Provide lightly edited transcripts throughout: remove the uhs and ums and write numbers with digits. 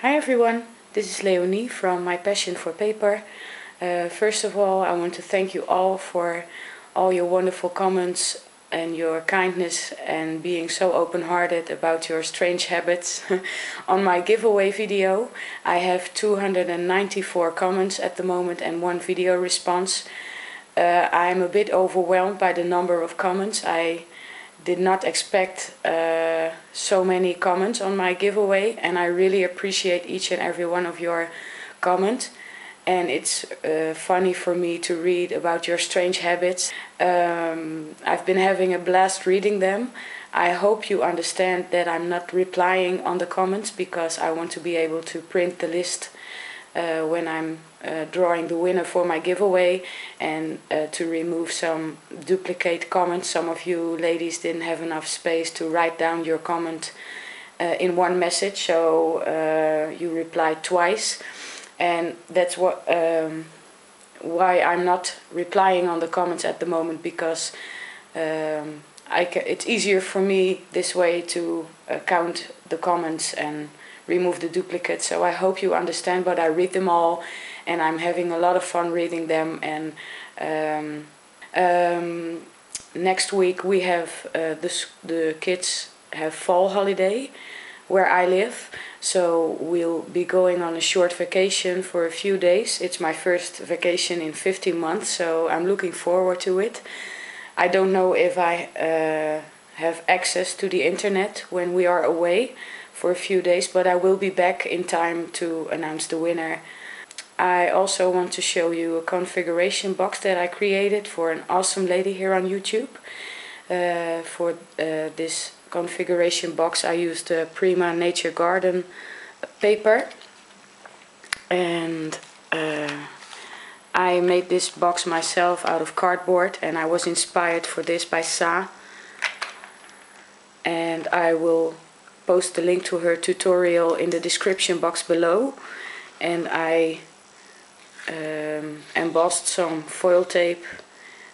Hi everyone, this is Leonie from My Passion for Paper. First of all, I want to thank you all for all your wonderful comments and your kindness and being so open-hearted about your strange habits. On my giveaway video, I have 294 comments at the moment and one video response. I'm a bit overwhelmed by the number of comments. I did not expect so many comments on my giveaway, and I really appreciate each and every one of your comments. And it's funny for me to read about your strange habits. I've been having a blast reading them. I hope you understand that I'm not replying on the comments because I want to be able to print the list when I'm drawing the winner for my giveaway, and to remove some duplicate comments. Some of you ladies didn't have enough space to write down your comment in one message, so you replied twice, and that's why I'm not replying on the comments at the moment, because it's easier for me this way to count the comments and remove the duplicates. So I hope you understand, but I read them all and I'm having a lot of fun reading them. And next week we have the kids have fall holiday where I live, so we'll be going on a short vacation for a few days. It's my first vacation in 15 months, so I'm looking forward to it. I don't know if I have access to the internet when we are away for a few days, but I will be back in time to announce the winner. I also want to show you a configuration box that I created for an awesome lady here on YouTube. For this configuration box I used the Prima Nature Garden paper, and I made this box myself out of cardboard, and I was inspired for this by Sa, and I will post the link to her tutorial in the description box below. And I embossed some foil tape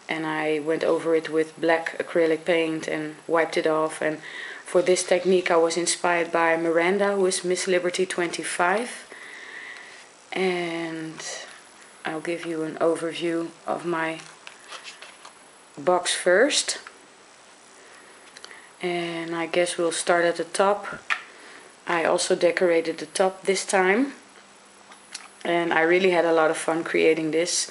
and I went over it with black acrylic paint and wiped it off. And for this technique I was inspired by Miranda, who is Miss Liberty 25. And I'll give you an overview of my box first. And I guess we'll start at the top. I also decorated the top this time, and I really had a lot of fun creating this.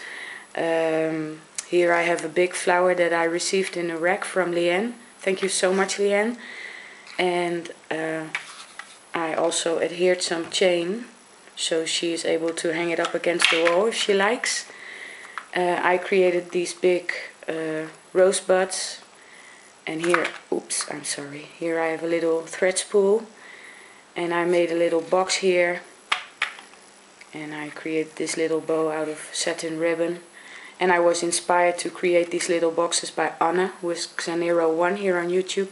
Here I have a big flower that I received in a rack from Leanne. Thank you so much, Leanne. And I also adhered some chain so she is able to hang it up against the wall if she likes. I created these big rose buds. And here, oops, I'm sorry, here I have a little thread spool, and I made a little box here, and I created this little bow out of satin ribbon. And I was inspired to create these little boxes by Anna, who is Xanero1 here on YouTube,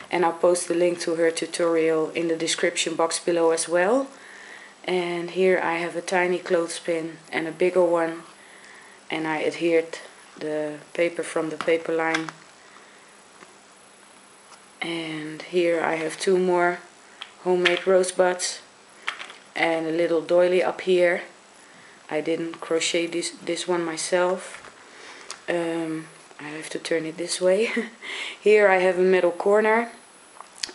and I'll post the link to her tutorial in the description box below as well. And here I have a tiny clothespin and a bigger one, and I adhered the paper from the paper line. And here I have two more homemade rosebuds and a little doily up here. I didn't crochet this one myself. I have to turn it this way. Here I have a metal corner,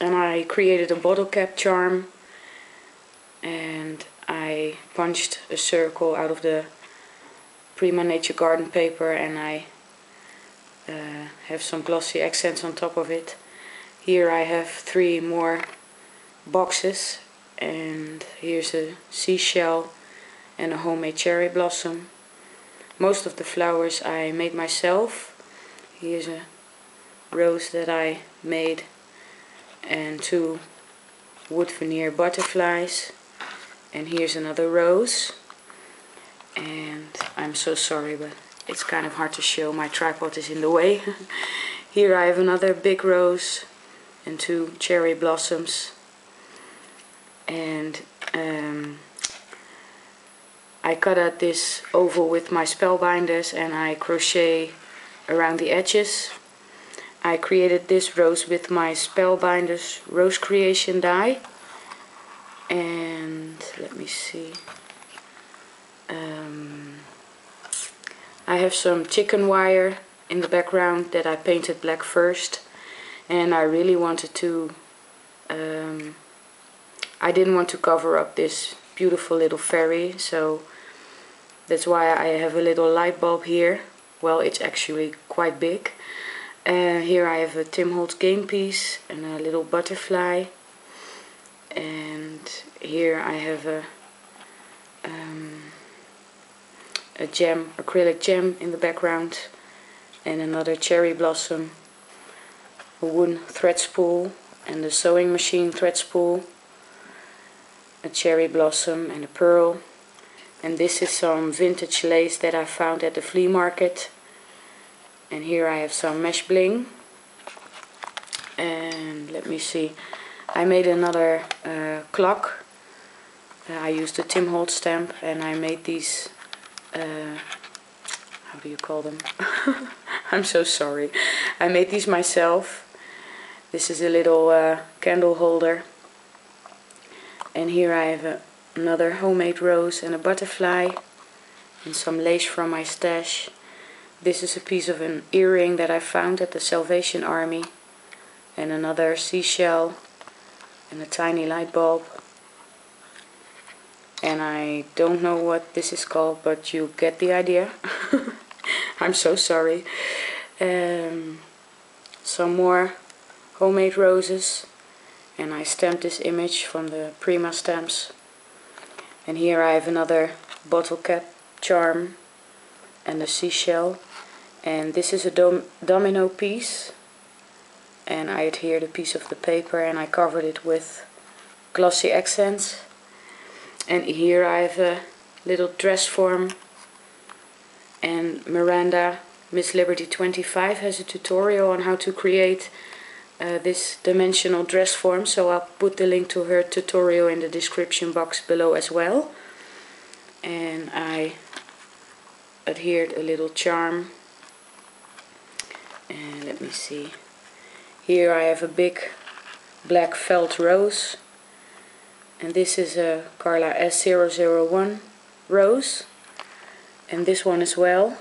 and I created a bottle cap charm, and I punched a circle out of the Prima Nature Garden paper, and I have some glossy accents on top of it. Here I have 3 more boxes, and here's a seashell and a homemade cherry blossom. Most of the flowers I made myself. Here's a rose that I made, and 2 wood veneer butterflies. And here's another rose. And I'm so sorry, but it's kind of hard to show. My tripod is in the way. Here I have another big rose and 2 cherry blossoms, and I cut out this oval with my spellbinders and I crochet around the edges. I created this rose with my spellbinders rose creation die, and let me see. I have some chicken wire in the background that I painted black first, and I really wanted to I didn't want to cover up this beautiful little fairy, so that's why I have a little light bulb here. Well, it's actually quite big. Here I have a Tim Holtz game piece and a little butterfly, and here I have a acrylic gem in the background, and another cherry blossom, a wooden thread spool and a sewing machine thread spool, a cherry blossom and a pearl. And this is some vintage lace that I found at the flea market. And here I have some mesh bling. And let me see, I made another clock. I used a Tim Holtz stamp, and I made these, how do you call them? I'm so sorry. I made these myself. This is a little candle holder. And here I have another homemade rose and a butterfly and some lace from my stash. This is a piece of an earring that I found at the Salvation Army, and another seashell and a tiny light bulb. And I don't know what this is called, but you get the idea. I'm so sorry. Some more homemade roses, and I stamped this image from the Prima stamps. And here I have another bottle cap charm and a seashell, and this is a domino piece, and I adhered a piece of the paper and I covered it with glossy accents. And here I have a little dress form, and Miranda, Miss Liberty 25, has a tutorial on how to create this dimensional dress form, so I'll put the link to her tutorial in the description box below as well. And I adhered a little charm, and let me see, here I have a big black felt rose, and this is a Carla S001 rose, and this one as well.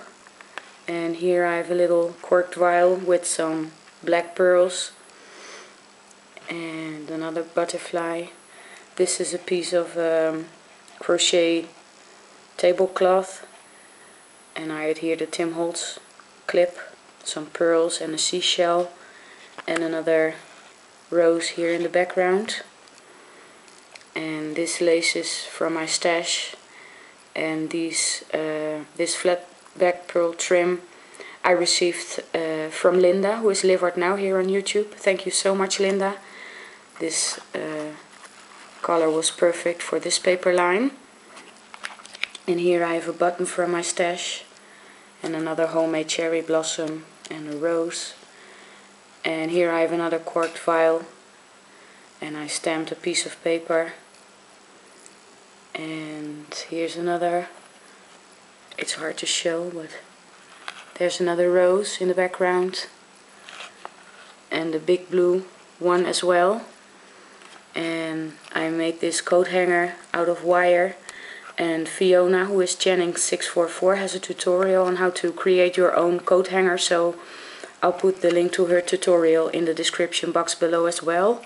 And here I have a little corked vial with some black pearls and another butterfly. This is a piece of crochet tablecloth, and I adhered a Tim Holtz clip, some pearls and a seashell, and another rose here in the background. And this lace is from my stash, and this flat back pearl trim I received from Linda, who is Live Art Now here on YouTube. Thank you so much, Linda. This color was perfect for this paper line. And here I have a button from my stash, and another homemade cherry blossom and a rose. And here I have another corked vial, and I stamped a piece of paper. And here's another, it's hard to show, but there's another rose in the background, and a big blue one as well. And I made this coat hanger out of wire, and Fiona, who is Channing 644, has a tutorial on how to create your own coat hanger, so I'll put the link to her tutorial in the description box below as well.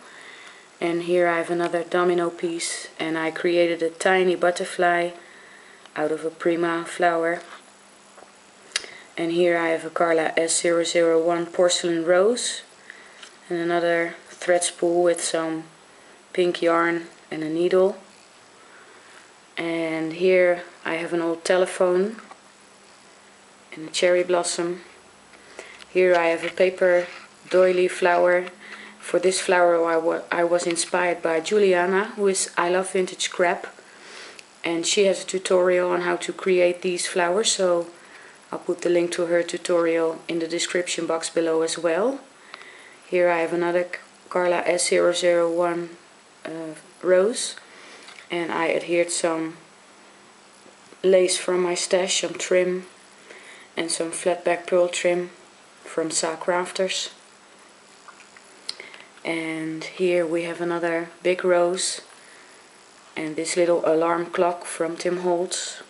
And here I have another domino piece, and I created a tiny butterfly out of a Prima flower. And here I have a Carla S001 porcelain rose, and another thread spool with some pink yarn and a needle. And here I have an old telephone and a cherry blossom. Here I have a paper doily flower. For this flower I was inspired by Juliana, who is I Love Vintage Scrap, and she has a tutorial on how to create these flowers, so I'll put the link to her tutorial in the description box below as well. Here I have another Carla S001 rose, and I adhered some lace from my stash, some trim, and some flat back pearl trim from Sa Crafters. And here we have another big rose, and this little alarm clock from Tim Holtz,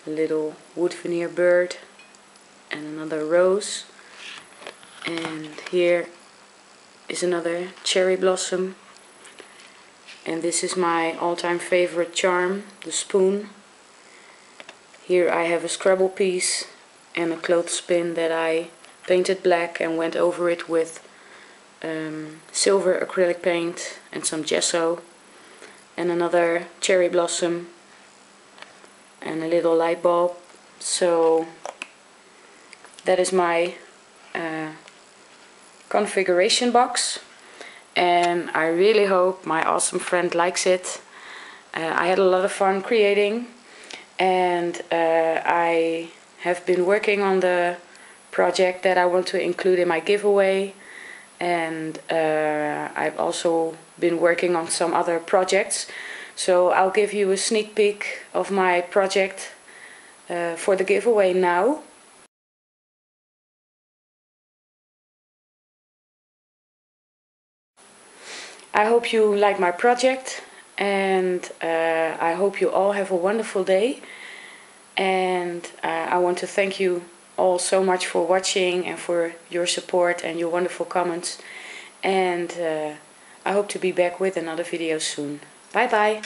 a little wood veneer bird, and another rose. And here is another cherry blossom, and this is my all-time favorite charm, the spoon. Here I have a Scrabble piece and a clothespin that I painted black and went over it with silver acrylic paint and some gesso, and another cherry blossom and a little light bulb. So that is my configuration box, and I really hope my awesome friend likes it. I had a lot of fun creating, and I have been working on the project that I want to include in my giveaway, and I've also been working on some other projects, so I'll give you a sneak peek of my project for the giveaway now. I hope you like my project, and I hope you all have a wonderful day, and I want to thank you all so much for watching and for your support and your wonderful comments, and I hope to be back with another video soon. Bye bye!